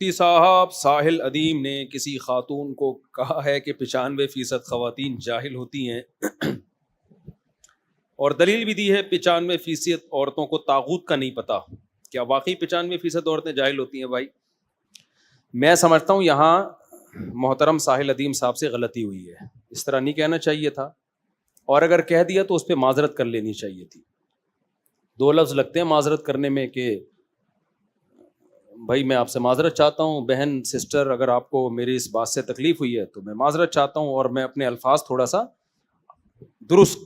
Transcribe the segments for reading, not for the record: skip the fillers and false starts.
مفتی صاحب، ساحل ادیم نے کسی خاتون کو کہا ہے کہ 95% خواتین جاہل ہوتی ہیں اور دلیل بھی دی ہے 95% عورتوں کو طاغوت کا نہیں پتا. کیا واقعی 95% عورتیں جاہل ہوتی ہیں؟ بھائی میں سمجھتا ہوں یہاں محترم ساحل ادیم صاحب سے غلطی ہوئی ہے. اس طرح نہیں کہنا چاہیے تھا، اور اگر کہہ دیا تو اس پہ معذرت کر لینی چاہیے تھی. 2 لفظ لگتے ہیں معذرت کرنے میں کہ بھائی میں آپ سے معذرت چاہتا ہوں بہن، سسٹر، اگر آپ کو میری اس بات سے تکلیف ہوئی ہے تو میں معذرت چاہتا ہوں، اور میں اپنے الفاظ تھوڑا سا درست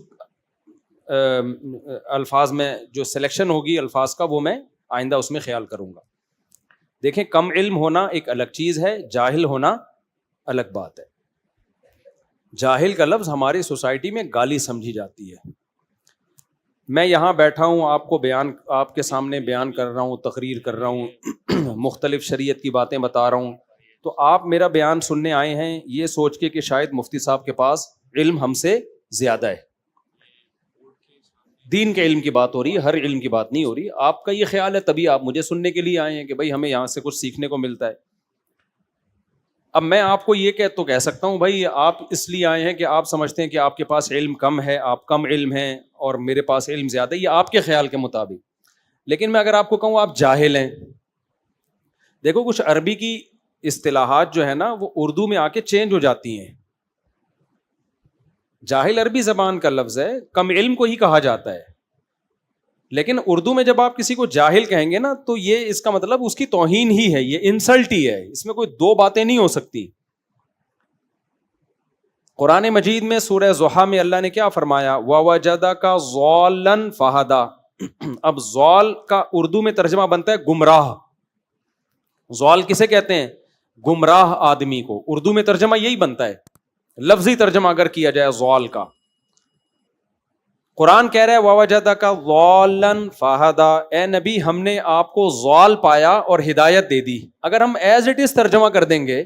الفاظ میں جو سلیکشن ہوگی الفاظ کا وہ میں آئندہ اس میں خیال کروں گا. دیکھیں، کم علم ہونا ایک الگ چیز ہے، جاہل ہونا الگ بات ہے. جاہل کا لفظ ہماری سوسائٹی میں گالی سمجھی جاتی ہے. میں یہاں بیٹھا ہوں، آپ کے سامنے بیان کر رہا ہوں، تقریر کر رہا ہوں، مختلف شریعت کی باتیں بتا رہا ہوں، تو آپ میرا بیان سننے آئے ہیں یہ سوچ کے کہ شاید مفتی صاحب کے پاس علم ہم سے زیادہ ہے. دین کے علم کی بات ہو رہی ہے، ہر علم کی بات نہیں ہو رہی. آپ کا یہ خیال ہے تبھی آپ مجھے سننے کے لیے آئے ہیں کہ بھائی ہمیں یہاں سے کچھ سیکھنے کو ملتا ہے. اب میں آپ کو یہ کہہ سکتا ہوں بھائی آپ اس لیے آئے ہیں کہ آپ سمجھتے ہیں کہ آپ کے پاس علم کم ہے، آپ کم علم ہیں، اور میرے پاس علم زیادہ ہے، یہ آپ کے خیال کے مطابق. لیکن میں اگر آپ کو کہوں آپ جاہل ہیں، دیکھو کچھ عربی کی اصطلاحات جو ہے نا وہ اردو میں آ کے چینج ہو جاتی ہیں. جاہل عربی زبان کا لفظ ہے، کم علم کو ہی کہا جاتا ہے، لیکن اردو میں جب آپ کسی کو جاہل کہیں گے نا تو یہ اس کا مطلب اس کی توہین ہی ہے، یہ انسلٹ ہی ہے، اس میں کوئی دو باتیں نہیں ہو سکتی. قرآن مجید میں سورہ ضحیٰ میں اللہ نے کیا فرمایا؟ وَوَجَدَكَ ضَالًّا فَہَدَىٰ. اب ضال کا اردو میں ترجمہ بنتا ہے گمراہ. ضال کسے کہتے ہیں؟ گمراہ آدمی کو. اردو میں ترجمہ یہی بنتا ہے، لفظی ترجمہ اگر کیا جائے ضال کا. قرآن کہہ رہا ہے وَوَجَدَكَ ضَالًّا فَہَدَىٰ، اے نبی ہم نے آپ کو ضال پایا اور ہدایت دے دی. اگر ہم ایز اٹ از ترجمہ کر دیں گے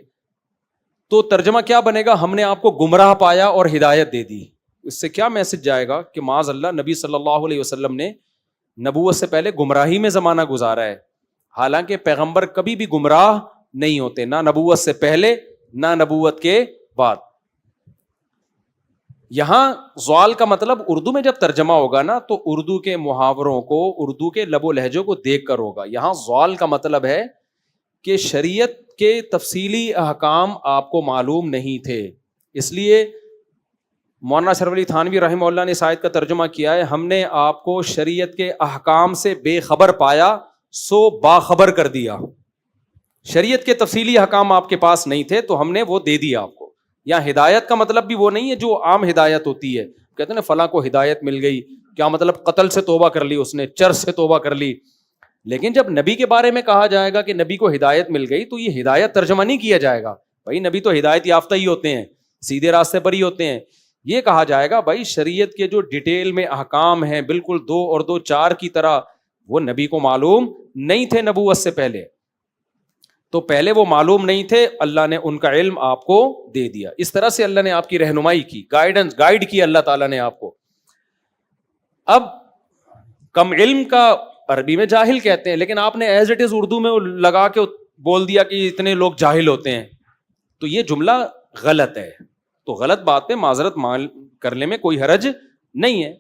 تو ترجمہ کیا بنے گا؟ ہم نے آپ کو گمراہ پایا اور ہدایت دے دی. اس سے کیا میسج جائے گا کہ معاذ اللہ نبی صلی اللہ علیہ وسلم نے نبوت سے پہلے گمراہی میں زمانہ گزارا ہے، حالانکہ پیغمبر کبھی بھی گمراہ نہیں ہوتے، نہ نبوت سے پہلے نہ نبوت کے بعد. یہاں ضال کا مطلب اردو میں جب ترجمہ ہوگا نا تو اردو کے محاوروں کو، اردو کے لب و لہجوں کو دیکھ کر ہوگا. یہاں ضال کا مطلب ہے کہ شریعت کے تفصیلی احکام آپ کو معلوم نہیں تھے. اس لیے مولانا اشرف علی تھانوی رحمہ اللہ نے اس آیت کا ترجمہ کیا ہے، ہم نے آپ کو شریعت کے احکام سے بے خبر پایا سو باخبر کر دیا. شریعت کے تفصیلی احکام آپ کے پاس نہیں تھے تو ہم نے وہ دے دیا آپ کو. یا ہدایت کا مطلب بھی وہ نہیں ہے جو عام ہدایت ہوتی ہے، کہتے ہیں نا فلاں کو ہدایت مل گئی، کیا مطلب قتل سے توبہ کر لی اس نے، چرس سے توبہ کر لی. لیکن جب نبی کے بارے میں کہا جائے گا کہ نبی کو ہدایت مل گئی تو یہ ہدایت ترجمہ نہیں کیا جائے گا بھائی نبی تو ہدایت یافتہ ہی ہوتے ہیں، سیدھے راستے پر ہی ہوتے ہیں. یہ کہا جائے گا بھائی شریعت کے جو ڈیٹیل میں احکام ہیں بالکل 2 اور 2 4 کی طرح، وہ نبی کو معلوم نہیں تھے نبوت سے پہلے. تو پہلے وہ معلوم نہیں تھے، اللہ نے ان کا علم آپ کو دے دیا. اس طرح سے اللہ نے آپ کی رہنمائی کی، گائیڈ کی اللہ تعالیٰ نے آپ کو. اب کم علم کا عربی میں جاہل کہتے ہیں، لیکن آپ نے ایز اٹ از اردو میں لگا کے بول دیا کہ اتنے لوگ جاہل ہوتے ہیں، تو یہ جملہ غلط ہے. تو غلط بات پہ معذرت کرنے میں کوئی حرج نہیں ہے.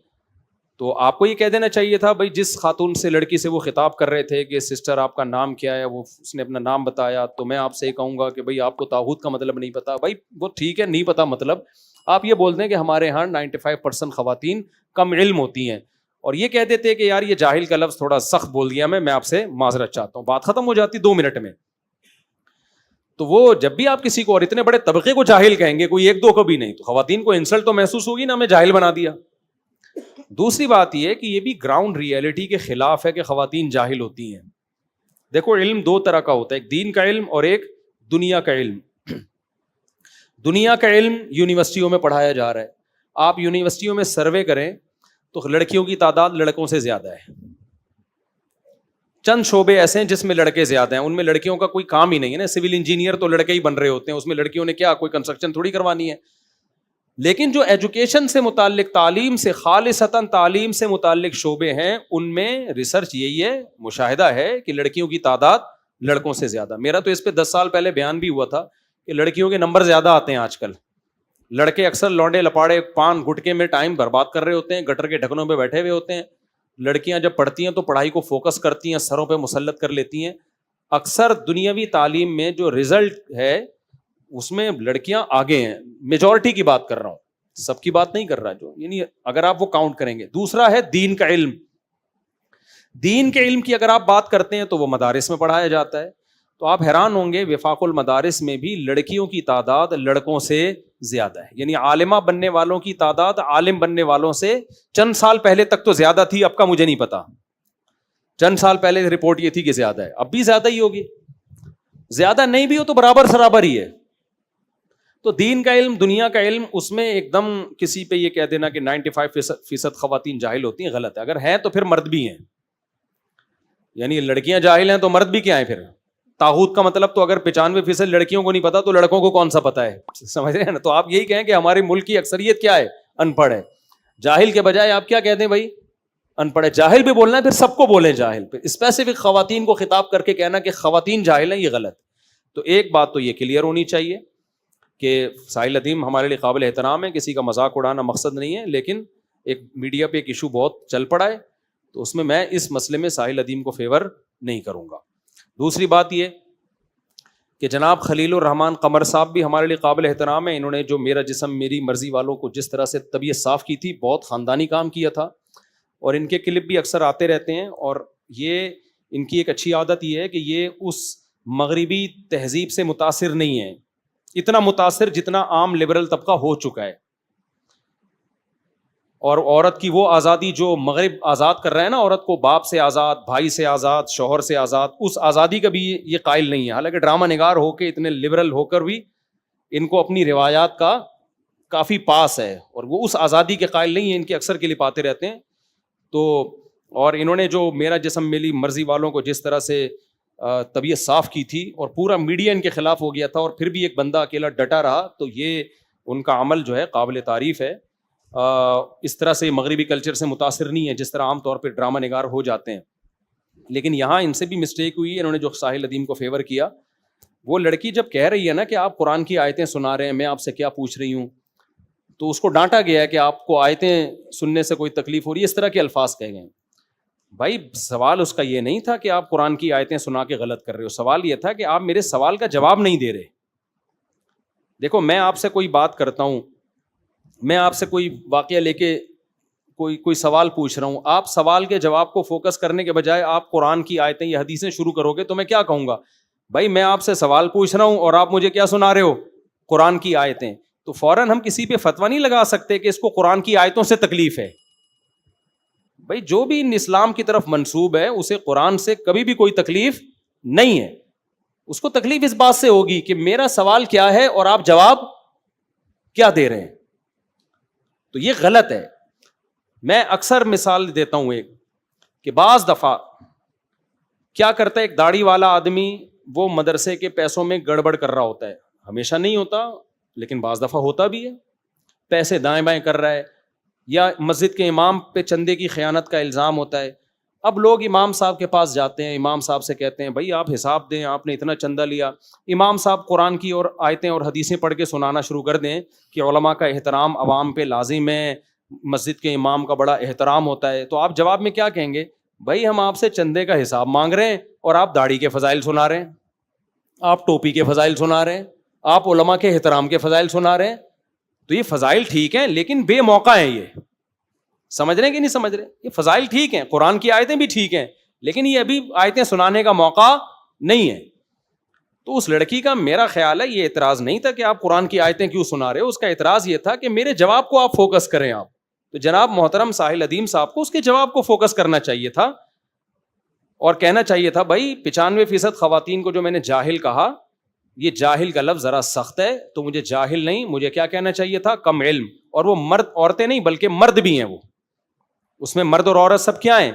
تو آپ کو یہ کہہ دینا چاہیے تھا بھائی جس خاتون سے، لڑکی سے وہ خطاب کر رہے تھے کہ سسٹر آپ کا نام کیا ہے، اس نے اپنا نام بتایا، تو میں آپ سے یہ کہوں گا کہ بھائی آپ کو طاغوت کا مطلب نہیں پتا. بھائی وہ ٹھیک ہے نہیں پتا مطلب، آپ یہ بول دیں کہ ہمارے ہاں 95% خواتین کم علم ہوتی ہیں، اور یہ کہہ دیتے کہ یار یہ جاہل کا لفظ تھوڑا سخت بول دیا میں آپ سے معذرت چاہتا ہوں، بات ختم ہو جاتی 2 منٹ میں. تو وہ جب بھی آپ کسی کو اور اتنے بڑے طبقے کو جاہل کہیں گے، کوئی 1 2 کو بھی نہیں، تو خواتین کو انسلٹ تو محسوس ہوگی نا، ہمیں جاہل بنا دیا. دوسری بات یہ کہ یہ بھی گراؤنڈ ریئلٹی کے خلاف ہے کہ خواتین جاہل ہوتی ہیں. دیکھو علم 2 طرح کا ہوتا ہے، ایک دین کا علم اور ایک دنیا کا علم. دنیا کا علم یونیورسٹیوں میں پڑھایا جا رہا ہے. آپ یونیورسٹیوں میں سروے کریں تو لڑکیوں کی تعداد لڑکوں سے زیادہ ہے. چند شعبے ایسے ہیں جس میں لڑکے زیادہ ہیں، ان میں لڑکیوں کا کوئی کام ہی نہیں ہے نا. سول انجینئر تو لڑکے ہی بن رہے ہوتے ہیں، اس میں لڑکیوں نے کیا کوئی کنسٹرکشن تھوڑی کروانی ہے. لیکن جو ایجوکیشن سے متعلق، تعلیم سے خالصتاً تعلیم سے متعلق شعبے ہیں، ان میں ریسرچ یہی ہے، مشاہدہ ہے کہ لڑکیوں کی تعداد لڑکوں سے زیادہ. میرا تو اس پہ 10 سال پہلے بیان بھی ہوا تھا کہ لڑکیوں کے نمبر زیادہ آتے ہیں آج کل. لڑکے اکثر لونڈے لپاڑے پان گٹکے میں ٹائم برباد کر رہے ہوتے ہیں, گٹر کے ڈھکنوں پہ بیٹھے ہوئے ہوتے ہیں. لڑکیاں جب پڑھتی ہیں تو پڑھائی کو فوکس کرتی ہیں, سروں پہ مسلط کر لیتی ہیں. اکثر دنیاوی تعلیم میں جو رزلٹ ہے اس میں لڑکیاں آگے ہیں. میجورٹی کی بات کر رہا ہوں, سب کی بات نہیں کر رہا, جو یعنی اگر آپ وہ کاؤنٹ کریں گے. دوسرا ہے دین کا علم. دین کے علم کی اگر آپ بات کرتے ہیں تو وہ مدارس میں پڑھایا جاتا ہے. تو آپ حیران ہوں گے وفاق المدارس میں بھی لڑکیوں کی تعداد لڑکوں سے زیادہ ہے. یعنی عالمہ بننے والوں کی تعداد عالم بننے والوں سے چند سال پہلے تک تو زیادہ تھی, اب کا مجھے نہیں پتا. چند سال پہلے رپورٹ یہ تھی کہ زیادہ ہے, اب بھی زیادہ ہی ہوگی. زیادہ نہیں بھی ہو تو برابر سرابر ہی ہے. تو دین کا علم, دنیا کا علم, اس میں ایک دم کسی پہ یہ کہہ دینا کہ 95% خواتین جاہل ہوتی ہیں, غلط ہے. اگر ہیں تو پھر مرد بھی ہیں, یعنی لڑکیاں جاہل ہیں تو مرد بھی کیا ہیں پھر. طاغوت کا مطلب تو اگر 95% لڑکیوں کو نہیں پتا تو لڑکوں کو کون سا پتا ہے, سمجھ رہے ہیں نا. تو آپ یہی کہیں کہ ہمارے ملک کی اکثریت کیا ہے, ان پڑھ ہے. جاہل کے بجائے آپ کیا کہتے ہیں بھائی, ان پڑھ ہے. جاہل بھی بولنا ہے, پھر سب کو بولیں جاہل. پھر اسپیسیفک خواتین کو خطاب کر کے کہنا کہ خواتین جاہل ہیں, یہ غلط. تو ایک بات تو یہ کلیئر ہونی چاہیے کہ ساحل ادیم ہمارے لیے قابل احترام ہے, کسی کا مذاق اڑانا مقصد نہیں ہے, لیکن ایک میڈیا پہ ایک ایشو بہت چل پڑا ہے, تو اس میں اس مسئلے میں ساحل ادیم کو فیور نہیں کروں گا. دوسری بات یہ کہ جناب خلیل الرحمان قمر صاحب بھی ہمارے لیے قابل احترام ہے. انہوں نے جو میرا جسم میری مرضی والوں کو جس طرح سے طبیعت صاف کی تھی, بہت خاندانی کام کیا تھا, اور ان کے کلپ بھی اکثر آتے رہتے ہیں. اور یہ ان کی ایک اچھی عادت یہ ہے کہ یہ اس مغربی تہذیب سے متاثر نہیں ہے, اتنا متاثر جتنا عام لبرل طبقہ ہو چکا ہے. اور عورت کی وہ آزادی جو مغرب آزاد کر رہا ہے نا, عورت کو باپ سے آزاد, بھائی سے آزاد, شوہر سے آزاد, اس آزادی کا بھی یہ قائل نہیں ہے. حالانکہ ڈرامہ نگار ہو کے اتنے لبرل ہو کر بھی ان کو اپنی روایات کا کافی پاس ہے, اور وہ اس آزادی کے قائل نہیں ہیں. ان کے اکثر کلپ آتے رہتے ہیں. تو اور انہوں نے جو میرا جسم میری مرضی والوں کو جس طرح سے طبیعت صاف کی تھی, اور پورا میڈیا ان کے خلاف ہو گیا تھا, اور پھر بھی ایک بندہ اکیلا ڈٹا رہا, تو یہ ان کا عمل جو ہے قابل تعریف ہے. اس طرح سے مغربی کلچر سے متاثر نہیں ہے جس طرح عام طور پہ ڈرامہ نگار ہو جاتے ہیں. لیکن یہاں ان سے بھی مسٹیک ہوئی ہے. انہوں نے جو ساحل ادیم کو فیور کیا, وہ لڑکی جب کہہ رہی ہے نا کہ آپ قرآن کی آیتیں سنا رہے ہیں, میں آپ سے کیا پوچھ رہی ہوں, تو اس کو ڈانٹا گیا ہے کہ آپ کو آیتیں سننے سے کوئی تکلیف ہو رہی ہے, اس طرح کے الفاظ کہے گئے. بھائی سوال اس کا یہ نہیں تھا کہ آپ قرآن کی آیتیں سنا کے غلط کر رہے ہو, سوال یہ تھا کہ آپ میرے سوال کا جواب نہیں دے رہے. دیکھو میں آپ سے کوئی بات کرتا ہوں, میں آپ سے کوئی واقعہ لے کے کوئی سوال پوچھ رہا ہوں, آپ سوال کے جواب کو فوکس کرنے کے بجائے آپ قرآن کی آیتیں یا حدیثیں شروع کرو گے تو میں کیا کہوں گا, بھائی میں آپ سے سوال پوچھ رہا ہوں اور آپ مجھے کیا سنا رہے ہو, قرآن کی آیتیں. تو فوراً ہم کسی پہ فتویٰ نہیں لگا سکتے کہ اس کو قرآن کی آیتوں سے تکلیف ہے. بھائی جو بھی ان اسلام کی طرف منسوب ہے اسے قرآن سے کبھی بھی کوئی تکلیف نہیں ہے. اس کو تکلیف اس بات سے ہوگی کہ میرا سوال کیا ہے اور آپ جواب کیا دے رہے ہیں. تو یہ غلط ہے. میں اکثر مثال دیتا ہوں ایک, کہ بعض دفعہ کیا کرتا ہے ایک داڑھی والا آدمی, وہ مدرسے کے پیسوں میں گڑبڑ کر رہا ہوتا ہے, ہمیشہ نہیں ہوتا لیکن بعض دفعہ ہوتا بھی ہے, پیسے دائیں بائیں کر رہا ہے, یا مسجد کے امام پہ چندے کی خیانت کا الزام ہوتا ہے. اب لوگ امام صاحب کے پاس جاتے ہیں, امام صاحب سے کہتے ہیں بھائی آپ حساب دیں, آپ نے اتنا چندہ لیا. امام صاحب قرآن کی اور آیتیں اور حدیثیں پڑھ کے سنانا شروع کر دیں کہ علماء کا احترام عوام پہ لازم ہے, مسجد کے امام کا بڑا احترام ہوتا ہے. تو آپ جواب میں کیا کہیں گے, بھائی ہم آپ سے چندے کا حساب مانگ رہے ہیں اور آپ داڑھی کے فضائل سنا رہے ہیں, آپ ٹوپی کے فضائل سنا رہے ہیں, آپ علماء کے احترام کے فضائل سنا رہے ہیں. تو یہ فضائل ٹھیک ہیں لیکن بے موقع ہیں. یہ سمجھ رہے ہیں کہ نہیں سمجھ رہے, یہ فضائل ٹھیک ہیں, قرآن کی آیتیں بھی ٹھیک ہیں, لیکن یہ ابھی آیتیں سنانے کا موقع نہیں ہے. تو اس لڑکی کا میرا خیال ہے یہ اعتراض نہیں تھا کہ آپ قرآن کی آیتیں کیوں سنا رہے ہو, اس کا اعتراض یہ تھا کہ میرے جواب کو آپ فوکس کریں. آپ تو جناب محترم ساحل ادیم صاحب کو اس کے جواب کو فوکس کرنا چاہیے تھا, اور کہنا چاہیے تھا بھائی 95% خواتین کو جو میں نے جاہل کہا, یہ جاہل کا لفظ ذرا سخت ہے, تو مجھے جاہل نہیں, مجھے کیا کہنا چاہیے تھا, کم علم. اور وہ مرد, عورتیں نہیں بلکہ مرد بھی ہیں, وہ اس میں مرد اور عورت سب کیا ہیں.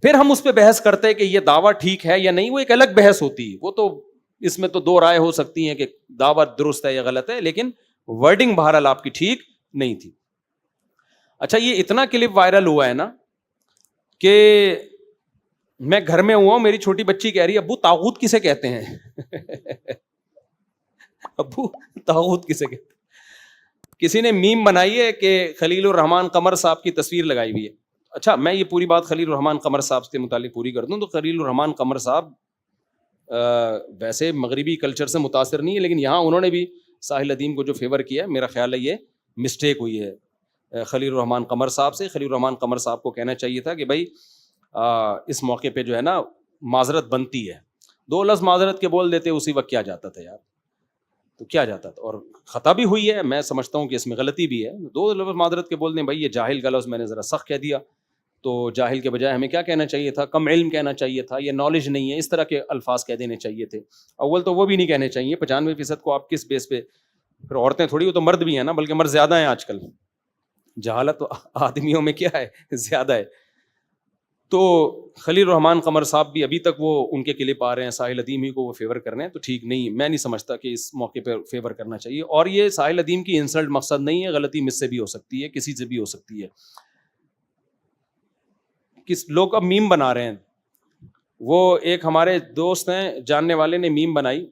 پھر ہم اس پہ بحث کرتے کہ یہ دعویٰ ٹھیک ہے یا نہیں, وہ ایک الگ بحث ہوتی ہے. وہ تو اس میں تو دو رائے ہو سکتی ہیں کہ دعویٰ درست ہے یا غلط ہے, لیکن ورڈنگ بہرحال آپ کی ٹھیک نہیں تھی. اچھا یہ اتنا کلپ وائرل ہوا ہے نا کہ میں گھر میں ہوا ہوں, میری چھوٹی بچی کہہ رہی ہے ابو طاغوت کسے کہتے ہیں؟ ابو طاغوت کسے کہتے ہیں؟ کسی نے میم بنائی ہے کہ خلیل الرحمان قمر صاحب کی تصویر لگائی ہوئی ہے. اچھا, میں یہ پوری بات خلیل الرحمان قمر صاحب کے متعلق پوری کر دوں تو خلیل الرحمان قمر صاحب ویسے مغربی کلچر سے متاثر نہیں ہے, لیکن یہاں انہوں نے بھی ساحل ادیم کو جو فیور کیا ہے, میرا خیال ہے یہ مسٹیک ہوئی ہے خلیل الرحمان قمر صاحب سے. خلیل الرحمان قمر صاحب کو کہنا چاہیے تھا کہ بھائی اس موقع پہ جو ہے نا معذرت بنتی ہے. 2 لفظ معذرت کے بول دیتے اسی وقت کیا جاتا تھا یار, تو کیا جاتا تھا, اور خطا بھی ہوئی ہے, میں سمجھتا ہوں کہ اس میں غلطی بھی ہے. 2 لفظ معذرت کے بول دیں, بھائی یہ جاہل کا لفظ میں نے ذرا سخت کہہ دیا, تو جاہل کے بجائے ہمیں کیا کہنا چاہیے تھا, کم علم کہنا چاہیے تھا, یہ نالج نہیں ہے, اس طرح کے الفاظ کہہ دینے چاہیے تھے. اول تو وہ بھی نہیں کہنے چاہیے, 95% کو آپ کس بیس پہ, پھر عورتیں تھوڑی, وہ تو مرد بھی ہیں نا, بلکہ مرد زیادہ ہیں آج کل, جہالت آدمیوں میں کیا ہے زیادہ ہے. تو خلیل الرحمان قمر صاحب بھی ابھی تک وہ ان کے کلپ آ رہے ہیں ساحل ادیم ہی کو وہ فیور کر رہے ہیں, تو ٹھیک نہیں, میں نہیں سمجھتا کہ اس موقع پہ فیور کرنا چاہیے. اور یہ ساحل ادیم کی انسلٹ مقصد نہیں ہے, غلطی مجھ سے بھی ہو سکتی ہے, کسی سے بھی ہو سکتی ہے. کس لوگ اب میم بنا رہے ہیں, وہ ایک ہمارے دوست ہیں جاننے والے نے میم بنائی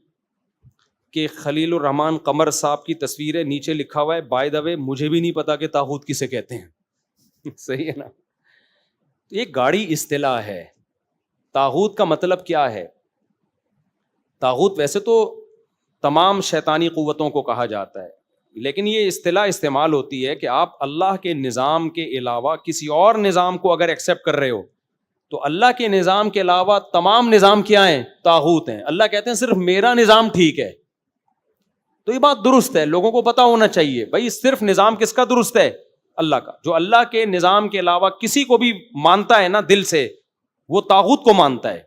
کہ خلیل الرحمان قمر صاحب کی تصویر ہے, نیچے لکھا ہوا ہے بائی دا وے مجھے بھی نہیں پتا کہ طاغوت کسے کہتے ہیں. صحیح ہے نا, یہ گاڑی اصطلاح ہے. طاغوت کا مطلب کیا ہے؟ طاغوت ویسے تو تمام شیطانی قوتوں کو کہا جاتا ہے, لیکن یہ اصطلاح استعمال ہوتی ہے کہ آپ اللہ کے نظام کے علاوہ کسی اور نظام کو اگر ایکسیپٹ کر رہے ہو تو اللہ کے نظام کے علاوہ تمام نظام کیا ہیں؟ طاغوت ہیں. اللہ کہتے ہیں صرف میرا نظام ٹھیک ہے. تو یہ بات درست ہے, لوگوں کو پتا ہونا چاہیے بھائی صرف نظام کس کا درست ہے؟ اللہ کا. جو اللہ کے نظام کے علاوہ کسی کو بھی مانتا ہے نا دل سے, وہ طاغوت کو مانتا ہے.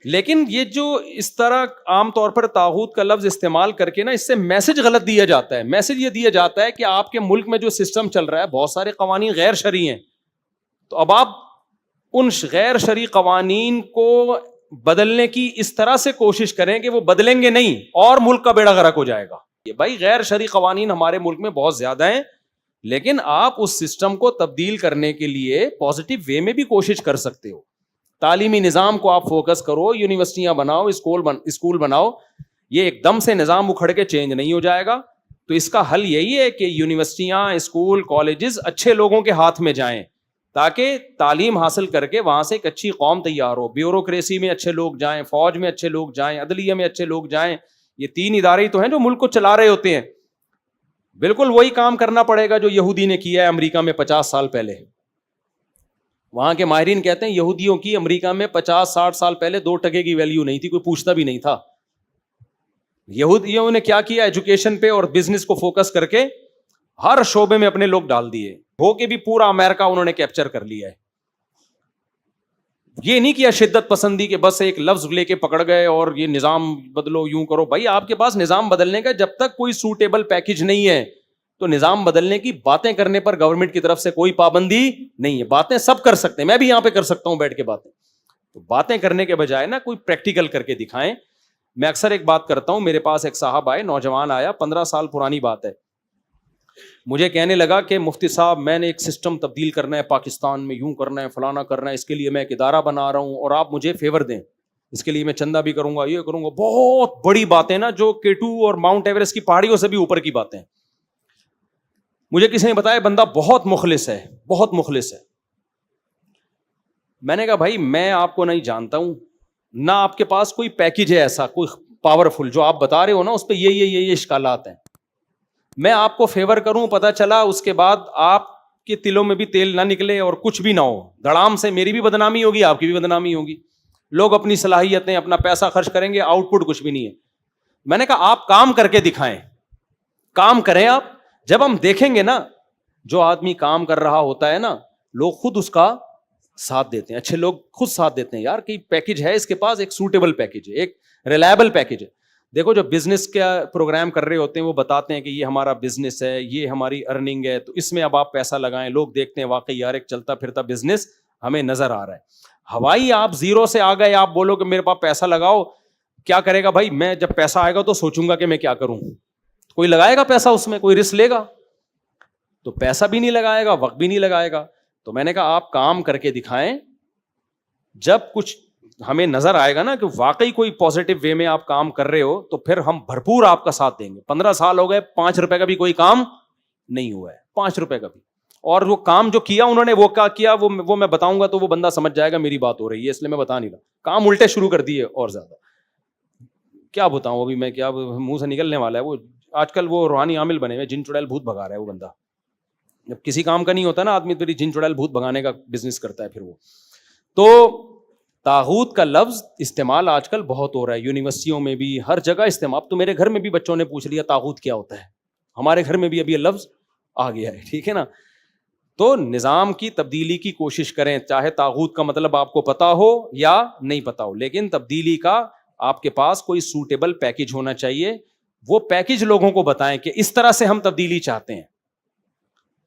لیکن یہ جو اس طرح عام طور پر طاغوت کا لفظ استعمال کر کے نا, اس سے میسج غلط دیا جاتا ہے. میسج یہ دیا جاتا ہے کہ آپ کے ملک میں جو سسٹم چل رہا ہے بہت سارے قوانین غیر شرعی ہیں, تو اب آپ ان غیر شرعی قوانین کو بدلنے کی اس طرح سے کوشش کریں کہ وہ بدلیں گے نہیں اور ملک کا بیڑا غرق ہو جائے گا. یہ بھائی غیر شرعی قوانین ہمارے ملک میں بہت زیادہ ہیں, لیکن آپ اس سسٹم کو تبدیل کرنے کے لیے پازیٹیو وے میں بھی کوشش کر سکتے ہو. تعلیمی نظام کو آپ فوکس کرو, یونیورسٹیاں بناؤ, اسکول بناؤ. یہ ایک دم سے نظام اکھڑ کے چینج نہیں ہو جائے گا. تو اس کا حل یہی ہے کہ یونیورسٹیاں, اسکول, کالجز اچھے لوگوں کے ہاتھ میں جائیں, تاکہ تعلیم حاصل کر کے وہاں سے ایک اچھی قوم تیار ہو. بیوروکریسی میں اچھے لوگ جائیں, فوج میں اچھے لوگ جائیں, عدلیہ میں اچھے لوگ جائیں. یہ 3 ادارے ہی تو ہیں جو ملک کو چلا رہے ہوتے ہیں. بالکل وہی کام کرنا پڑے گا جو یہودی نے کیا ہے امریکہ میں 50 سال پہلے. وہاں کے ماہرین کہتے ہیں یہودیوں کی امریکہ میں 50-60 سال پہلے 2 ٹکے کی ویلیو نہیں تھی, کوئی پوچھتا بھی نہیں تھا. یہودیوں نے کیا کیا, ایجوکیشن پہ اور بزنس کو فوکس کر کے ہر شعبے میں اپنے لوگ ڈال دیے, ہو کے بھی پورا امریکہ انہوں نے کیپچر کر لیا ہے. یہ نہیں کیا شدت پسندی کے بس ایک لفظ لے کے پکڑ گئے اور یہ نظام بدلو, یوں کرو. بھائی آپ کے پاس نظام بدلنے کا جب تک کوئی سوٹیبل پیکج نہیں ہے تو نظام بدلنے کی باتیں کرنے پر گورنمنٹ کی طرف سے کوئی پابندی نہیں ہے. باتیں سب کر سکتے ہیں, میں بھی یہاں پہ کر سکتا ہوں بیٹھ کے باتیں. تو باتیں کرنے کے بجائے نا کوئی پریکٹیکل کر کے دکھائیں. میں اکثر ایک بات کرتا ہوں, میرے پاس ایک صاحب آئے, نوجوان آیا, 15 سال پرانی بات ہے. مجھے کہنے لگا کہ مفتی صاحب میں نے ایک سسٹم تبدیل کرنا ہے پاکستان میں, یوں کرنا ہے, فلانا کرنا ہے, اس کے لیے میں ایک ادارہ بنا رہا ہوں اور آپ مجھے فیور دیں, اس کے لیے میں چندہ بھی کروں گا, یہ کروں گا. بہت بڑی باتیں نا, جو K2 اور ماؤنٹ ایوریسٹ کی پہاڑیوں سے بھی اوپر کی باتیں. مجھے کسی نے بتایا بندہ بہت مخلص ہے, بہت مخلص ہے. میں نے کہا بھائی میں آپ کو نہیں جانتا ہوں, نہ آپ کے پاس کوئی پیکج ہے ایسا کوئی پاورفل جو آپ بتا رہے ہو نا, اس پہ یہ اشکالات ہیں. میں آپ کو فیور کروں, پتہ چلا اس کے بعد آپ کے تلوں میں بھی تیل نہ نکلے اور کچھ بھی نہ ہو, دھڑام سے میری بھی بدنامی ہوگی, آپ کی بھی بدنامی ہوگی. لوگ اپنی صلاحیتیں, اپنا پیسہ خرچ کریں گے, آؤٹ پٹ کچھ بھی نہیں ہے. میں نے کہا آپ کام کر کے دکھائیں, کام کریں آپ. جب ہم دیکھیں گے نا جو آدمی کام کر رہا ہوتا ہے نا, لوگ خود اس کا ساتھ دیتے ہیں, اچھے لوگ خود ساتھ دیتے ہیں. یار کہ پیکج ہے اس کے پاس, ایک سوٹیبل پیکج ہے, ایک ریلائبل پیکج ہے. دیکھو جو بزنس کا پروگرام کر رہے ہوتے ہیں وہ بتاتے ہیں کہ یہ ہمارا بزنس ہے, یہ ہماری ارننگ ہے, تو اس میں اب آپ پیسہ لگائیں. لوگ دیکھتے ہیں واقعی یار ایک چلتا پھرتا بزنس ہمیں نظر آ رہا ہے. ہوائی آپ 0 سے آ گئے, آپ بولو کہ میرے پاس پیسہ لگاؤ, کیا کرے گا بھائی؟ میں جب پیسہ آئے گا تو سوچوں گا کہ میں کیا کروں. کوئی لگائے گا پیسہ اس میں, کوئی رسک لے گا؟ تو پیسہ بھی نہیں لگائے گا, وقت بھی نہیں لگائے گا. تو میں نے کہا آپ کام کر کے دکھائیں, جب کچھ ہمیں نظر آئے گا نا کہ واقعی کوئی پازیٹیو وے میں آپ کام کر رہے ہو تو پھر ہم بھرپور آپ کا ساتھ دیں گے. 15 سال ہو گئے, 5 روپے کا بھی کوئی کام نہیں ہوا ہے, 5 روپے کا بھی. اور وہ کام جو کیا انہوں نے, وہ کیا کیا وہ میں بتاؤں گا تو وہ بندہ سمجھ جائے گا میری بات ہو رہی ہے, اس لیے میں بتا نہیں رہا. کام الٹے شروع کر دیے اور زیادہ. کیا بتاؤں ابھی میں, کیا منہ سے نکلنے والا ہے. وہ آج کل وہ روحانی عامل بنے ہوئے, جن چڑیل بھوت بھگا رہا ہے وہ بندہ. جب کسی کام کا نہیں ہوتا نا آدمی, پھر جن چڑیل بھوت بھگانے کا بزنس کرتا ہے پھر وہ. تو طاغوت کا لفظ استعمال آج کل بہت ہو رہا ہے, یونیورسٹیوں میں بھی, ہر جگہ استعمال. اب تو میرے گھر میں بھی بچوں نے پوچھ لیا طاغوت کیا ہوتا ہے. ہمارے گھر میں بھی ابھی یہ لفظ آ گیا ہے, ٹھیک ہے نا. تو نظام کی تبدیلی کی کوشش کریں, چاہے طاغوت کا مطلب آپ کو پتا ہو یا نہیں پتا ہو, لیکن تبدیلی کا آپ کے پاس کوئی سوٹیبل پیکج ہونا چاہیے. وہ پیکج لوگوں کو بتائیں کہ اس طرح سے ہم تبدیلی چاہتے ہیں,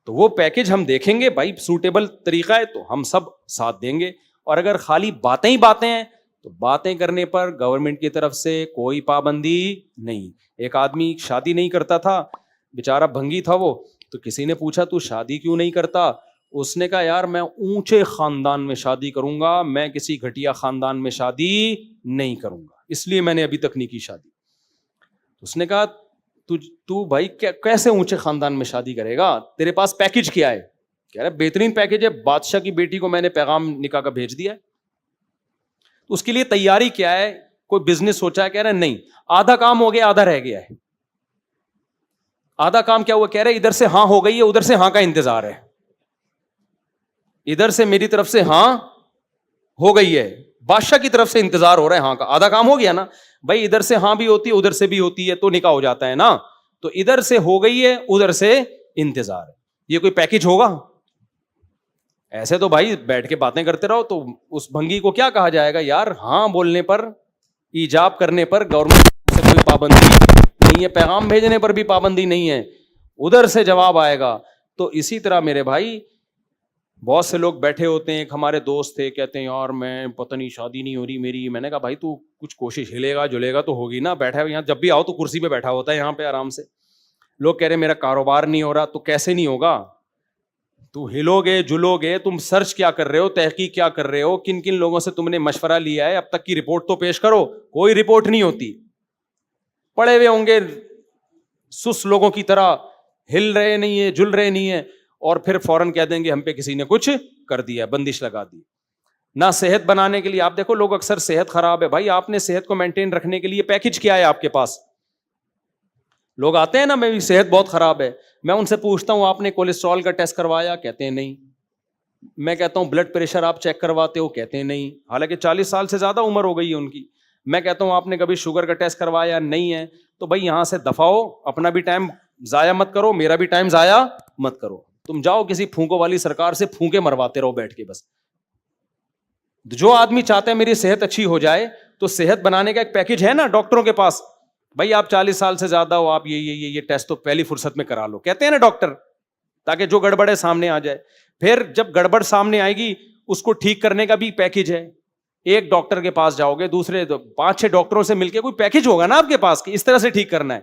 تو وہ پیکج ہم دیکھیں گے بھائی سوٹیبل طریقہ ہے تو ہم سب ساتھ دیں گے. اور اگر خالی باتیں ہی باتیں ہیں تو باتیں کرنے پر گورنمنٹ کی طرف سے کوئی پابندی نہیں. ایک آدمی شادی نہیں کرتا تھا, بیچارہ بھنگی تھا وہ, تو کسی نے پوچھا تو شادی کیوں نہیں کرتا؟ اس نے کہا یار میں اونچے خاندان میں شادی کروں گا, میں کسی گھٹیا خاندان میں شادی نہیں کروں گا, اس لیے میں نے ابھی تک نہیں کی شادی. اس نے کہا تو بھائی کیسے اونچے خاندان میں شادی کرے گا, تیرے پاس پیکج کیا ہے؟ کہہ رہا بہترین پیکج ہے, بادشاہ کی بیٹی کو میں نے پیغام نکاح کا بھیج دیا ہے. اس کے لیے تیاری کیا ہے؟ کوئی بزنس سوچا ہے؟ کہہ رہا نہیں, آدھا کام ہو گیا, آدھا رہ گیا ہے. آدھا کام کیا ہوا؟ کہہ رہے ادھر سے ہاں ہو گئی ہے, ادھر سے ہاں کا انتظار ہے. ادھر سے میری طرف سے ہاں ہو گئی ہے, بادشاہ کی طرف سے انتظار ہو رہا ہے ہاں کا. آدھا کام ہو گیا نا بھائی, ادھر سے ہاں بھی ہوتی ہے ادھر سے بھی ہوتی ہے تو نکاح ہو جاتا ہے نا. تو ادھر سے ہو گئی ہے, ادھر سے انتظار ہے. یہ کوئی پیکج ہوگا؟ ایسے تو بھائی بیٹھ کے باتیں کرتے رہو. تو اس بھنگی کو کیا کہا جائے گا؟ یار ہاں بولنے پر, ایجاب کرنے پر گورنمنٹ سے کوئی پابندی نہیں ہے, پیغام بھیجنے پر بھی پابندی نہیں ہے, ادھر سے جواب آئے گا. تو اسی طرح میرے بھائی بہت سے لوگ بیٹھے ہوتے ہیں. ایک ہمارے دوست تھے, کہتے ہیں یار میں پتہ نہیں شادی نہیں ہو رہی میری. میں نے کہا بھائی تو کچھ کوشش, ہلے گا جلے گا تو ہوگی نا. بیٹھا ہے یہاں, جب بھی آؤ تو کرسی پہ بیٹھا ہوتا ہے یہاں پہ آرام سے. لوگ کہہ رہے میرا کاروبار نہیں ہو رہا. تو کیسے نہیں ہوگا؟ تو ہلو گے جلو گے, تم سرچ کیا کر رہے ہو, تحقیق کیا کر رہے ہو, کن کن لوگوں سے تم نے مشورہ لیا ہے, اب تک کی رپورٹ تو پیش کرو. کوئی رپورٹ نہیں ہوتی. پڑے ہوئے ہوں گے سس لوگوں کی طرح, ہل رہے نہیں ہے, جل رہے نہیں ہے, اور پھر فوراً کہہ دیں گے ہم پہ کسی نے کچھ کر دیا, بندش لگا دی. نہ صحت بنانے کے لیے, آپ دیکھو لوگ اکثر صحت خراب ہے, بھائی آپ نے صحت کو مینٹین رکھنے کے لیے پیکج کیا ہے آپ کے پاس؟ لوگ آتے ہیں نا میری صحت بہت خراب ہے, میں ان سے پوچھتا ہوں آپ نے کولیسٹرول کا ٹیسٹ کروایا؟ کہتے ہیں نہیں. میں کہتا ہوں بلڈ پریشر آپ چیک کرواتے ہو؟ کہتے ہیں نہیں, حالانکہ 40 سال سے زیادہ عمر ہو گئی ہے ان کی. میں کہتا ہوں آپ نے کبھی شوگر کا ٹیسٹ کروایا؟ نہیں ہے. تو بھائی یہاں سے دفع ہو, اپنا بھی ٹائم ضائع مت کرو, میرا بھی ٹائم ضائع مت کرو. تم جاؤ کسی پھونکوں والی سرکار سے پھونکے مرواتے رہو بیٹھ کے بس. جو آدمی چاہتا ہے میری صحت اچھی ہو جائے تو صحت بنانے کا ایک پیکج ہے نا ڈاکٹروں کے پاس. بھائی آپ 40 سال سے زیادہ ہو, آپ یہ ٹیسٹ تو پہلی فرصت میں کرا لو, کہتے ہیں نا ڈاکٹر, تاکہ جو گڑبڑ ہے سامنے آ جائے. پھر جب گڑبڑ سامنے آئے گی اس کو ٹھیک کرنے کا بھی پیکج ہے. ایک ڈاکٹر کے پاس جاؤ گے, دوسرے 5-6 ڈاکٹروں سے مل کے کوئی پیکج ہوگا نا آپ کے پاس کہ اس طرح سے ٹھیک کرنا ہے.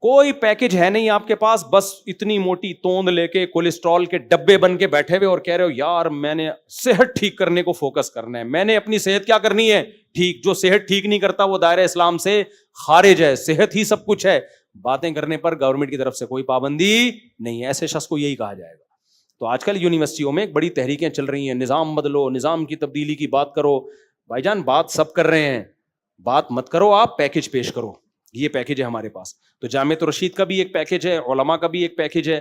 کوئی پیکج ہے نہیں آپ کے پاس, بس اتنی موٹی توند لے کے کولیسٹرول کے ڈبے بن کے بیٹھے ہوئے اور کہہ رہے ہو یار میں نے صحت ٹھیک کرنے کو فوکس کرنا ہے, میں نے اپنی صحت کیا کرنی ہے ٹھیک. جو صحت ٹھیک نہیں کرتا وہ دائرہ اسلام سے خارج ہے, صحت ہی سب کچھ ہے. باتیں کرنے پر گورنمنٹ کی طرف سے کوئی پابندی نہیں ہے, ایسے شخص کو یہی کہا جائے گا. تو آج کل یونیورسٹیوں میں ایک بڑی تحریکیں چل رہی ہیں, نظام بدلو, نظام کی تبدیلی کی بات کرو. بھائی جان بات سب کر رہے ہیں, بات مت کرو, آپ پیکج پیش کرو. یہ پیکج ہے ہمارے پاس. تو جامعۃ الرشید کا بھی ایک پیکج ہے, علماء کا بھی ایک پیکج ہے.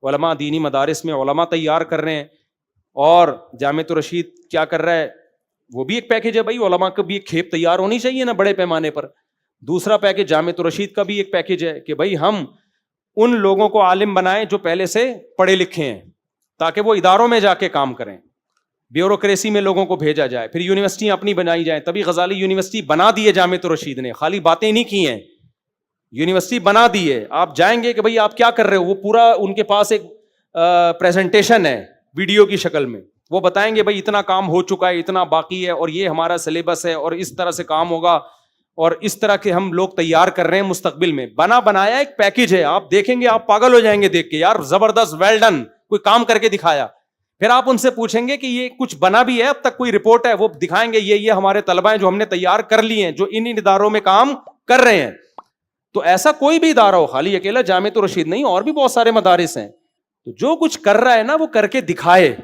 علماء دینی مدارس میں علماء تیار کر رہے ہیں, اور جامعۃ الرشید کیا کر رہا ہے, وہ بھی ایک پیکج ہے. بھائی علماء کا بھی ایک کھیپ تیار ہونی چاہیے نا بڑے پیمانے پر. دوسرا پیکج جامعۃ الرشید کا بھی ایک پیکج ہے کہ بھائی ہم ان لوگوں کو عالم بنائیں جو پہلے سے پڑھے لکھے ہیں, تاکہ وہ اداروں میں جا کے کام کریں, بیوروکریسی میں لوگوں کو بھیجا جائے. پھر یونیورسٹیاں اپنی بنائی جائیں. تبھی غزالی یونیورسٹی بنا دی ہے جامعۃ الرشید نے, خالی باتیں نہیں کی ہیں, یونیورسٹی بنا دی ہے. آپ جائیں گے کہ بھئی آپ کیا کر رہے ہو, وہ پورا ان کے پاس ایک پریزنٹیشن ہے ویڈیو کی شکل میں, وہ بتائیں گے بھئی اتنا کام ہو چکا ہے, اتنا باقی ہے, اور یہ ہمارا سلیبس ہے, اور اس طرح سے کام ہوگا, اور اس طرح کے ہم لوگ تیار کر رہے ہیں مستقبل میں. بنا بنایا ایک پیکج ہے, آپ دیکھیں گے آپ پاگل ہو جائیں گے دیکھ کے, یار زبردست, ویل ڈن, کوئی کام کر کے دکھایا. پھر آپ ان سے پوچھیں گے کہ یہ کچھ بنا بھی ہے اب تک کوئی رپورٹ ہے, وہ دکھائیں گے یہ ہمارے طلبہ ہیں جو ہم نے تیار کر لی ہیں, جو ان اداروں میں کام کر رہے ہیں. تو ایسا کوئی بھی ادارہ ہو, خالی اکیلا جامعۃ الرشید نہیں, اور بھی بہت سارے مدارس ہیں, تو جو کچھ کر رہا ہے نا وہ کر کے دکھائے,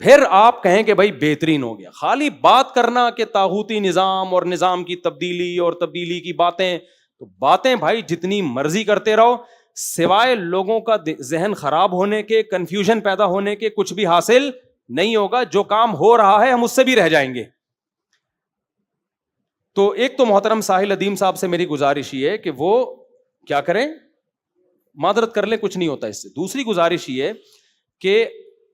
پھر آپ کہیں کہ بھائی بہترین ہو گیا. خالی بات کرنا کہ طاغوتی نظام اور نظام کی تبدیلی اور تبدیلی کی باتیں, تو باتیں بھائی جتنی مرضی کرتے رہو, سوائے لوگوں کا ذہن خراب ہونے کے, کنفیوژن پیدا ہونے کے کچھ بھی حاصل نہیں ہوگا. جو کام ہو رہا ہے ہم اس سے بھی رہ جائیں گے. تو ایک تو محترم ساحل ادیم صاحب سے میری گزارش یہ ہے کہ وہ کیا کریں, معذرت کر لیں, کچھ نہیں ہوتا اس سے. دوسری گزارش یہ ہے کہ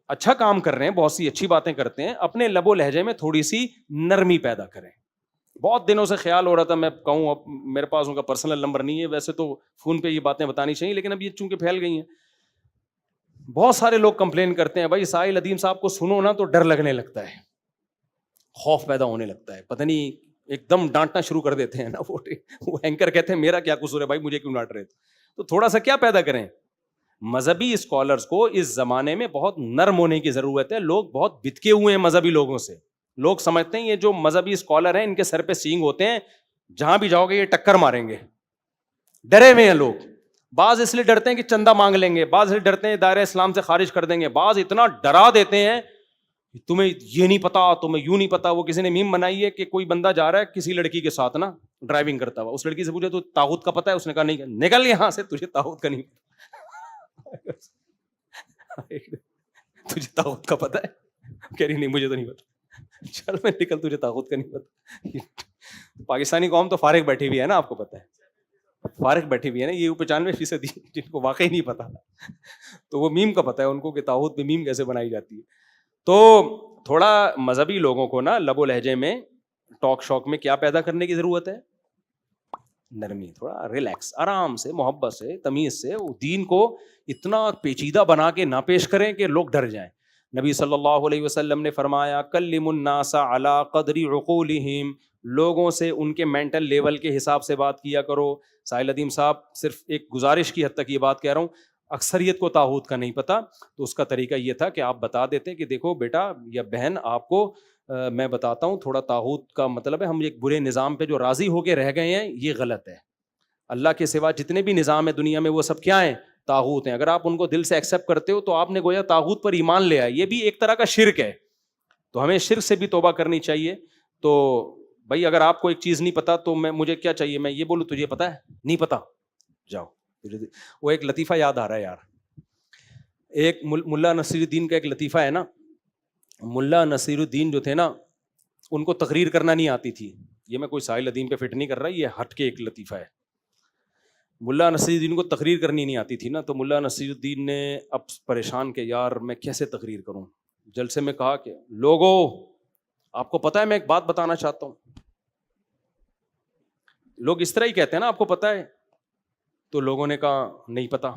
اچھا کام کر رہے ہیں, بہت سی اچھی باتیں کرتے ہیں, اپنے لب و لہجے میں تھوڑی سی نرمی پیدا کریں. بہت دنوں سے خیال ہو رہا تھا میں کہوں, اب میرے پاس ان کا پرسنل نمبر نہیں ہے, ویسے تو فون پہ یہ باتیں بتانی چاہیے, لیکن اب یہ چونکہ پھیل گئی ہیں. بہت سارے لوگ کمپلین کرتے ہیں بھائی ساحل ادیم صاحب کو سنو نا تو ڈر لگنے لگتا ہے, خوف پیدا ہونے لگتا ہے, پتہ نہیں ایک دم ڈانٹنا شروع کر دیتے ہیں نا. وہ اینکر کہتے ہیں میرا کیا قصور ہے بھائی, مجھے کیوں ڈانٹ رہے تھے. تو تھوڑا سا کیا پیدا کریں, مذہبی اسکالرز کو اس زمانے میں بہت نرم ہونے کی ضرورت ہے. لوگ بہت بتکے ہوئے ہیں مذہبی لوگوں سے. لوگ سمجھتے ہیں یہ جو مذہبی اسکالر ہیں ان کے سر پہ سینگ ہوتے ہیں, جہاں بھی جاؤ گے یہ ٹکر ماریں گے. ڈرے ہوئے ہیں لوگ. بعض اس لیے ڈرتے ہیں کہ چندہ مانگ لیں گے, بعض اس لیے ڈرتے ہیں دائرہ اسلام سے خارج کر دیں گے, بعض اتنا ڈرا دیتے ہیں تمہیں یہ نہیں پتا, تمہیں یوں نہیں پتا. وہ کسی نے میم بنائی ہے کہ کوئی بندہ جا رہا ہے کسی لڑکی کے ساتھ نا ڈرائیونگ کرتا ہوا, اس لڑکی سے پوچھا تو طاغوت کا پتا ہے, اس نے کہا نہیں. نکل یہاں سے, تجھے طاغوت کا نہیں تجھے طاغوت کا پتا ہے, کہہ رہی نہیں مجھے تو نہیں پتا. چل میں نکل, تجھے طاغوت کا نہیں پتا. پاکستانی قوم تو فارغ بیٹھی ہوئی ہے نا, آپ کو پتا ہے فارغ بیٹھی ہوئی ہے نا, یہ 95% جن کو واقعی نہیں پتا, تو وہ میم کا پتا ہے ان کو کہ طاغوت پہ میم کیسے بنائی جاتی ہے. تو تھوڑا مذہبی لوگوں کو نا لب و لہجے میں, ٹاک شوک میں کیا پیدا کرنے کی ضرورت ہے, نرمی, تھوڑا ریلیکس, آرام سے, محبت سے, تمیز سے. دین کو اتنا پیچیدہ بنا کے نہ پیش کریں کہ لوگ ڈر جائیں. نبی صلی اللہ علیہ وسلم نے فرمایا کلم الناس علی قدر عقولہم, لوگوں سے ان کے مینٹل لیول کے حساب سے بات کیا کرو. ساحل ادیم صاحب صرف ایک گزارش کی حد تک یہ بات کہہ رہا ہوں, اکثریت کو طاغوت کا نہیں پتا, تو اس کا طریقہ یہ تھا کہ آپ بتا دیتے کہ دیکھو بیٹا یا بہن, آپ کو میں بتاتا ہوں تھوڑا, طاغوت کا مطلب ہے ہم ایک برے نظام پہ جو راضی ہو کے رہ گئے ہیں, یہ غلط ہے. اللہ کے سوا جتنے بھی نظام ہے دنیا میں وہ سب کیا ہیں, طاغوت ہیں. اگر آپ ان کو دل سے ایکسیپٹ کرتے ہو تو آپ نے گویا طاغوت پر ایمان لے آئے. یہ بھی ایک طرح کا شرک ہے, تو ہمیں شرک سے بھی توبہ کرنی چاہیے. تو بھائی اگر آپ کو ایک چیز نہیں پتا تو مجھے کیا چاہیے, میں یہ بولوں تجھے پتا ہے, نہیں پتا, جاؤ. وہ ایک لطیفہ یاد آ رہا ہے یار, ایک ملا نصیر الدین کا ایک لطیفہ ہے نا. ملا نصیر الدین جو تھے نا, ان کو تقریر کرنا نہیں آتی تھی. یہ میں کوئی ساحل ادیم پہ فٹ نہیں کر رہا, یہ ہٹ کے ایک لطیفہ ہے. ملا نصیر الدین کو تقریر کرنی نہیں آتی تھی نا, تو ملا نصیر الدین نے اب پریشان کہ یار میں کیسے تقریر کروں. جلسے میں کہا کہ لوگوں آپ کو پتا ہے میں ایک بات بتانا چاہتا ہوں. لوگ اس طرح ہی کہتے ہیں نا آپ کو پتا ہے, تو لوگوں نے کہا نہیں پتا.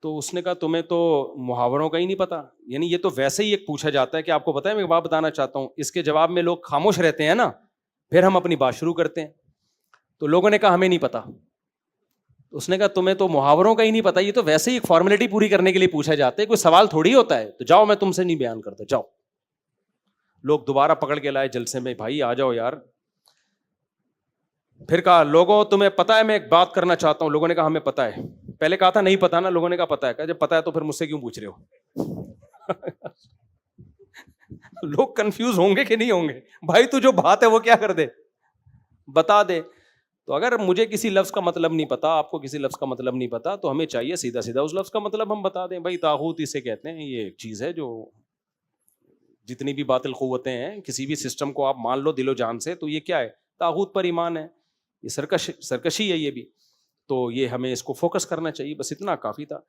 تو اس نے کہا تمہیں تو محاوروں کا ہی نہیں پتا. یعنی یہ تو ویسے ہی ایک پوچھا جاتا ہے کہ آپ کو پتا ہے میں ایک بات بتانا چاہتا ہوں, اس کے جواب میں لوگ خاموش رہتے ہیں نا, پھر ہم اپنی بات شروع کرتے ہیں. تو لوگوں نے کہا ہمیں نہیں پتا. اس نے کہا تمہیں تو محاوروں کا ہی نہیں پتا, یہ تو ویسے ہی ایک فارمیلٹی پوری کرنے کے لیے پوچھا جاتا ہے, کوئی سوال تھوڑی ہوتا ہے. تو جاؤ میں تم سے نہیں بیان کرتا, جاؤ. لوگ دوبارہ پکڑ کے لائے جلسے میں, بھائی آ جاؤ یار. پھر کہا لوگوں تمہیں پتا ہے میں ایک بات کرنا چاہتا ہوں. لوگوں نے کہا ہمیں پتا ہے. پہلے کہا تھا نہیں پتا نا, لوگوں نے کہا پتا ہے. کہا جب پتا ہے تو پھر مجھ سے کیوں پوچھ رہے ہو. لوگ کنفیوز ہوں گے کہ نہیں ہوں گے, بھائی تو جو بات ہے وہ کیا کر دے, بتا دے. تو اگر مجھے کسی لفظ کا مطلب نہیں پتا, آپ کو کسی لفظ کا مطلب نہیں پتا, تو ہمیں چاہیے سیدھا سیدھا اس لفظ کا مطلب ہم بتا دیں. بھائی طاغوت اسے کہتے ہیں, یہ ایک چیز ہے جو جتنی بھی باطل قوتیں ہیں, کسی بھی سسٹم کو آپ مان لو دل و جان سے, تو یہ کیا ہے, طاغوت پر ایمان ہے. یہ سرکشی ہے یہ بھی. تو یہ ہمیں اس کو فوکس کرنا چاہیے, بس اتنا کافی تھا.